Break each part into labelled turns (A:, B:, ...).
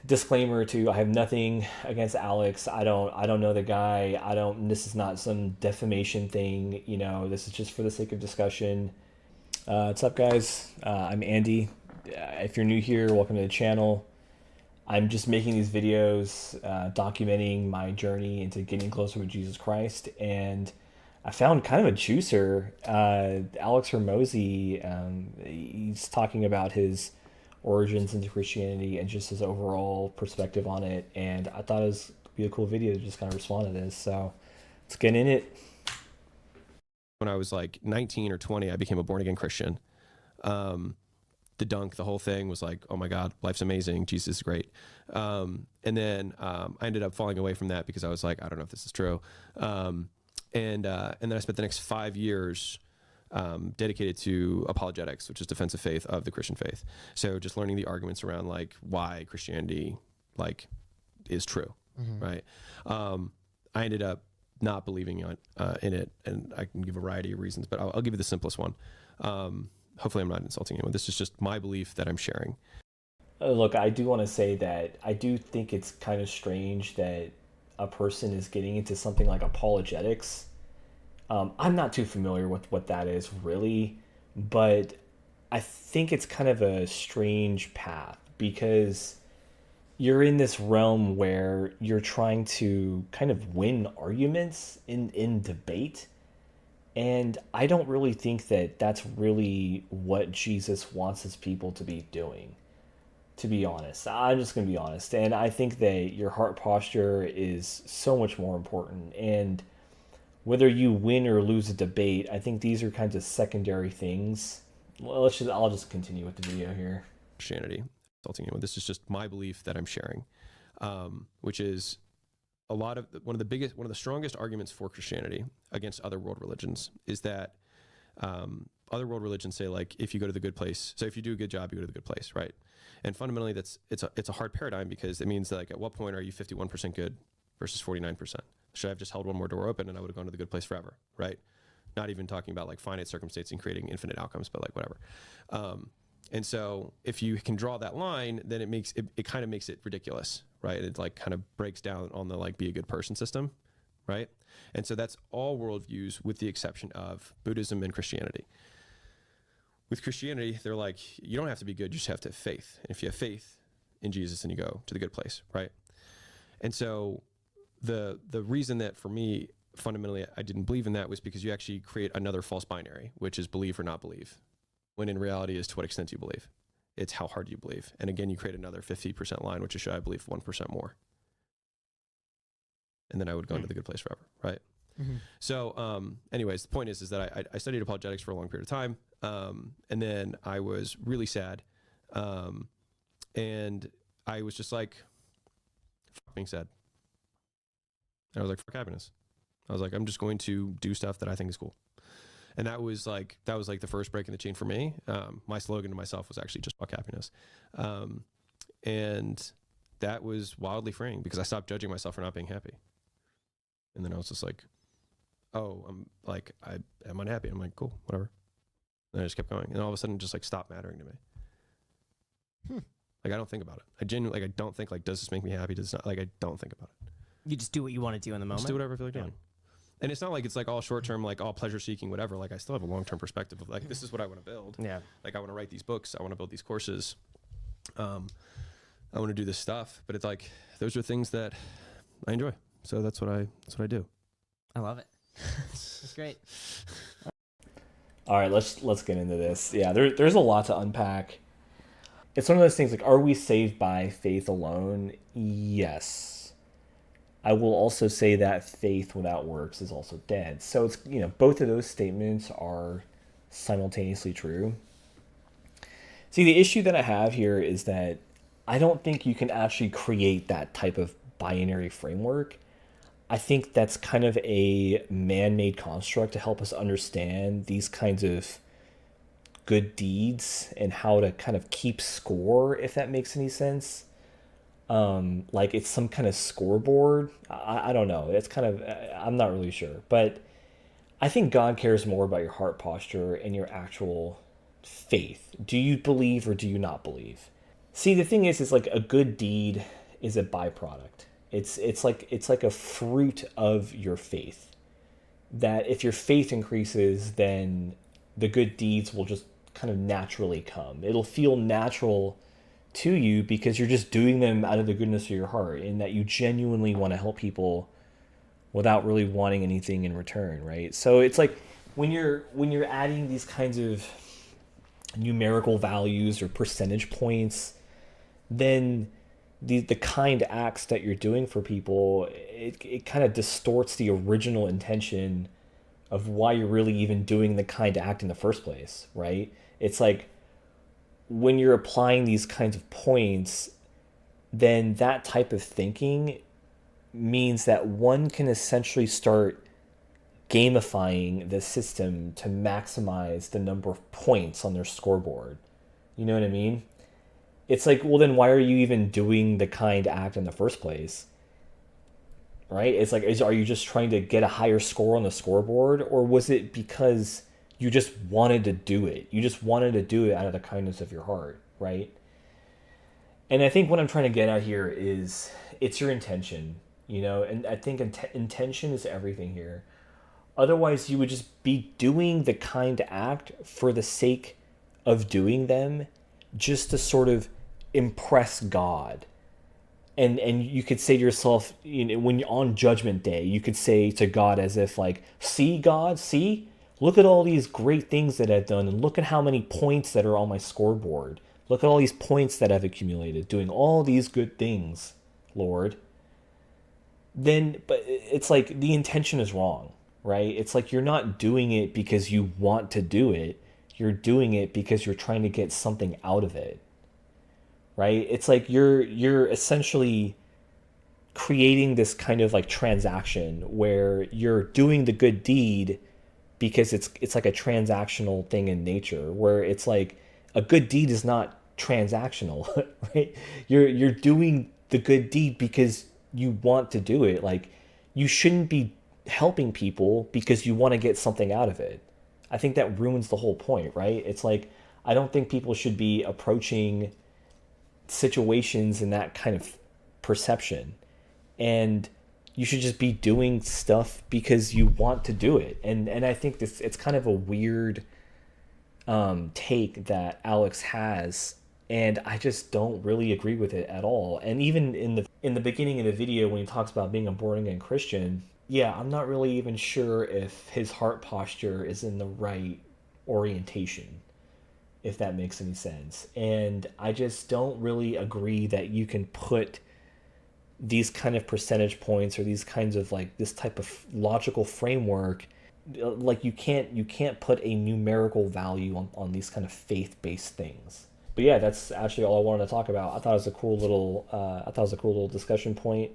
A: disclaimer too, I have nothing against Alex. I don't know the guy. This is not some defamation thing, this is just for the sake of discussion. What's up, guys? I'm Andy. If you're new here, welcome to the channel. I'm just making these videos documenting my journey into getting closer with Jesus Christ, and I found kind of a juicer. Alex Hormozi, he's talking about his origins into Christianity and just his overall perspective on it, and I thought it was be a cool video to just kind of respond to this. So let's get in it.
B: When I was like 19 or 20, I became a born again Christian. The whole thing was like, oh my God, life's amazing. Jesus is great. And then I ended up falling away from that because I was like, I don't know if this is true. And then I spent the next 5 years dedicated to apologetics, which is defense of faith of the Christian faith. So just learning the arguments around like why Christianity like is true, right? I ended up not believing in it, and I can give a variety of reasons, but I'll give you the simplest one. Hopefully I'm not insulting anyone. This is just my belief that I'm sharing.
A: Look, I do want to say that I do think it's kind of strange that a person is getting into something like apologetics. I'm not too familiar with what that is really, but I think it's kind of a strange path because you're in this realm where you're trying to kind of win arguments in debate. And I don't really think that that's really what Jesus wants his people to be doing, to be honest. I'm just going to be honest. And I think that your heart posture is so much more important. And whether you win or lose a debate, I think these are kinds of secondary things. Well, I'll just continue with the video here.
B: Christianity, insulting anyone. This is just my belief that I'm sharing, which is one of the strongest arguments for Christianity against other world religions is that other world religions say like if you go to the good place, so if you do a good job, you go to the good place, right? And fundamentally, it's a hard paradigm because it means that like at what point are you 51% good versus 49%? Should I have just held one more door open and I would have gone to the good place forever, right? Not even talking about like finite circumstance and creating infinite outcomes, but like whatever. And so if you can draw that line, then it kind of makes it ridiculous, right? It like kind of breaks down on the like be a good person system, right? And so that's all worldviews with the exception of Buddhism and Christianity. With Christianity, they're like, you don't have to be good, you just have to have faith. And if you have faith in Jesus, then you go to the good place, right? And so the reason that for me, fundamentally, I didn't believe in that was because you actually create another false binary, which is believe or not believe. When in reality is to what extent you believe. It's how hard you believe. And again, you create another 50% line, which is should I believe 1% more? And then I would go into the good place forever, right? So anyways, the point is that I studied apologetics for a long period of time. And then I was really sad. And I was just like, fuck being sad. And I was like, fuck happiness. I was like, I'm just going to do stuff that I think is cool. And that was like the first break in the chain for me. My slogan to myself was actually just fuck happiness. And that was wildly freeing because I stopped judging myself for not being happy. And then I was just like, oh, I'm unhappy. I'm like, cool, whatever. And I just kept going. And all of a sudden it just like stopped mattering to me. Like, I don't think about it. I genuinely, like, I don't think like, does this make me happy? Does it not? Like, I don't think about it.
C: You just do what you want to do in the moment.
B: Just do whatever I feel like doing. And it's not like it's like all short term, like all pleasure seeking, whatever. Like I still have a long term perspective of like this is what I want to build.
C: Yeah.
B: Like I want to write these books. I want to build these courses. I want to do this stuff. But it's like those are things that I enjoy. So that's what I do.
C: I love it. It's great.
A: All right, let's get into this. Yeah, there's a lot to unpack. It's one of those things like, are we saved by faith alone? Yes. I will also say that faith without works is also dead. So it's, both of those statements are simultaneously true. See, the issue that I have here is that I don't think you can actually create that type of binary framework. I think that's kind of a man-made construct to help us understand these kinds of good deeds and how to kind of keep score, if that makes any sense. Like it's some kind of scoreboard. I don't know. It's kind of, I'm not really sure, but I think God cares more about your heart posture and your actual faith. Do you believe or do you not believe? See, the thing is like a good deed is a byproduct. It's like a fruit of your faith. That if your faith increases, then the good deeds will just kind of naturally come. It'll feel natural to you because you're just doing them out of the goodness of your heart, and that you genuinely want to help people without really wanting anything in return, right? So it's like when you're adding these kinds of numerical values or percentage points, then the kind acts that you're doing for people, it kind of distorts the original intention of why you're really even doing the kind act in the first place, right? It's like when you're applying these kinds of points, then that type of thinking means that one can essentially start gamifying the system to maximize the number of points on their scoreboard. You know what I mean? It's like, well, then why are you even doing the kind act in the first place? Right? It's like, are you just trying to get a higher score on the scoreboard? Or was it because you just wanted to do it? You just wanted to do it out of the kindness of your heart, right? And I think what I'm trying to get at here is it's your intention, and I think intention is everything here. Otherwise, you would just be doing the kind act for the sake of doing them, just to sort of impress God. And you could say to yourself, when you're on Judgment Day, you could say to God as if like, see, God, see, look at all these great things that I've done, and look at how many points that are on my scoreboard. Look at all these points that I've accumulated doing all these good things, Lord. But it's like the intention is wrong, right? It's like you're not doing it because you want to do it. You're doing it because you're trying to get something out of it, right? It's like you're essentially creating this kind of like transaction where you're doing the good deed because it's like a transactional thing in nature, where it's like a good deed is not transactional, right? You're doing the good deed because you want to do it. Like, you shouldn't be helping people because you want to get something out of it. I think that ruins the whole point, right? It's like, I don't think people should be approaching situations in that kind of perception. And you should just be doing stuff because you want to do it. And I think it's kind of a weird take that Alex has, and I just don't really agree with it at all. And even in the beginning of the video, when he talks about being a born again Christian, yeah, I'm not really even sure if his heart posture is in the right orientation, if that makes any sense. And I just don't really agree that you can put these kind of percentage points or these kinds of like this type of logical framework, like you can't put a numerical value on these kind of faith-based things. But yeah, that's actually all I wanted to talk about. I thought it was a cool little discussion point.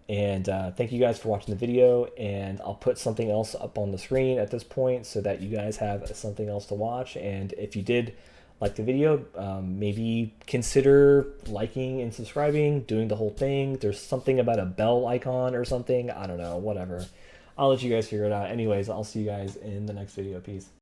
A: And thank you guys for watching the video, and I'll put something else up on the screen at this point so that you guys have something else to watch. And if you did like the video, maybe consider liking and subscribing, doing the whole thing. There's something about a bell icon or something. I don't know, whatever. I'll let you guys figure it out. Anyways, I'll see you guys in the next video. Peace.